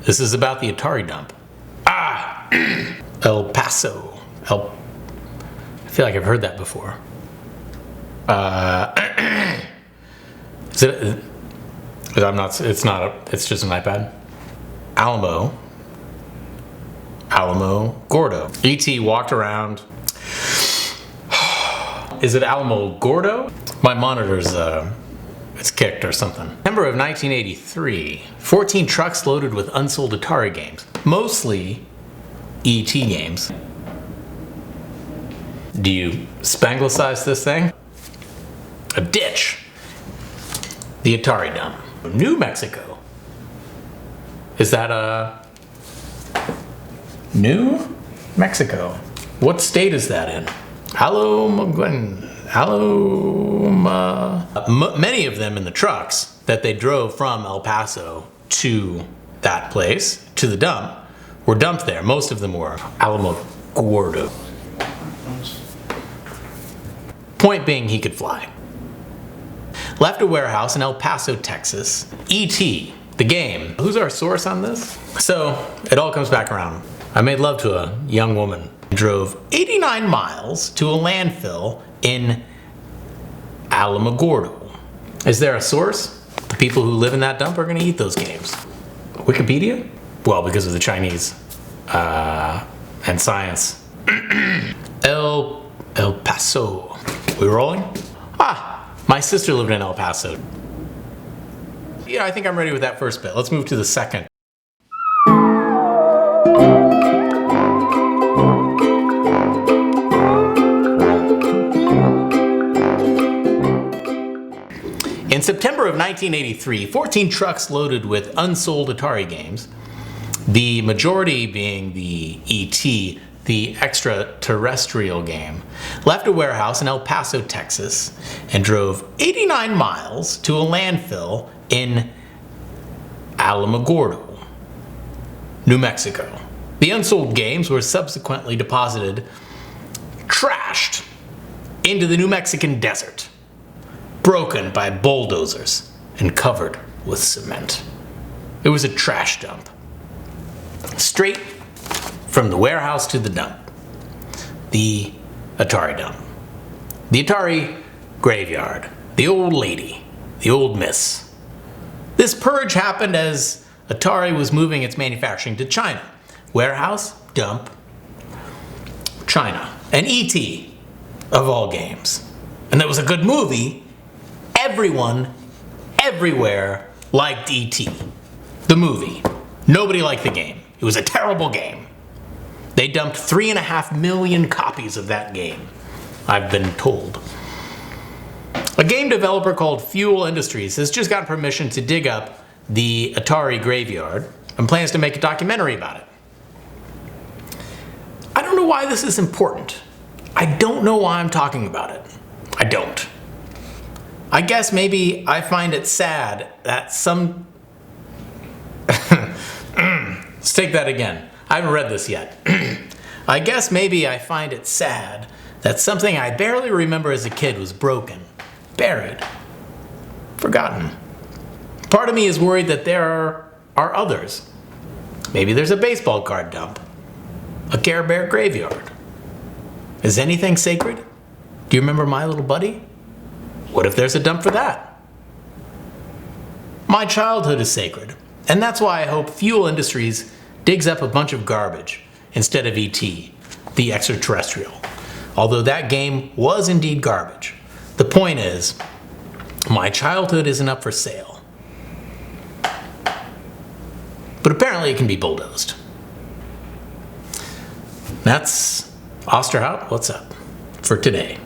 This is about the Atari Dump. El Paso. I feel like I've heard that before. It's just an iPad. Alamo Gordo. E.T. walked around. Is it Alamo Gordo? My monitor's, it's kicked or something. September of 1983, 14 trucks loaded with unsold Atari games. Mostly E.T. games. Do you Spanglicize this thing? A ditch. The Atari Dump. New Mexico. Is that New Mexico? What state is that in? Many of them in the trucks that they drove from El Paso to that place, to the dump, were dumped there. Most of them were Alamo Gordo. Point being, he could fly. Left a warehouse in El Paso, Texas. E.T., the game. Who's our source on this? So, it all comes back around. I made love to a young woman. Drove 89 miles to a landfill in Alamogordo. Is there a source? The people who live in that dump are going to eat those games. Wikipedia? Well, because of the Chinese and science. El Paso. We rolling? My sister lived in El Paso. Yeah, I think I'm ready with that first bit. Let's move to the second. In September of 1983, 14 trucks loaded with unsold Atari games, the majority being the E.T., the extraterrestrial game, left a warehouse in El Paso, Texas, and drove 89 miles to a landfill in Alamogordo, New Mexico. The unsold games were subsequently deposited, trashed, into the New Mexican desert, broken by bulldozers and covered with cement. It was a trash dump. Straight from the warehouse to the dump. The Atari Dump. The Atari graveyard. The old lady. The old miss. This purge happened as Atari was moving its manufacturing to China. Warehouse, dump, China. And E.T. of all games. And that was a good movie. Everyone, everywhere liked E.T. The movie. Nobody liked the game. It was a terrible game. They dumped 3.5 million copies of that game, I've been told. A game developer called Fuel Industries has just gotten permission to dig up the Atari graveyard and plans to make a documentary about it. I don't know why this is important. I don't know why I'm talking about it. I don't. I guess maybe I find it sad that some... Let's take that again. I haven't read this yet. I guess maybe I find it sad that something I barely remember as a kid was broken, buried, forgotten. Part of me is worried that there are others. Maybe there's a baseball card dump, a Care Bear graveyard. Is anything sacred? Do you remember My Little Buddy? What if there's a dump for that? My childhood is sacred, and that's why I hope Fuel Industries digs up a bunch of garbage instead of E.T., the extraterrestrial. Although that game was indeed garbage. The point is, my childhood isn't up for sale. But apparently it can be bulldozed. That's Osterhout, what's up, for today.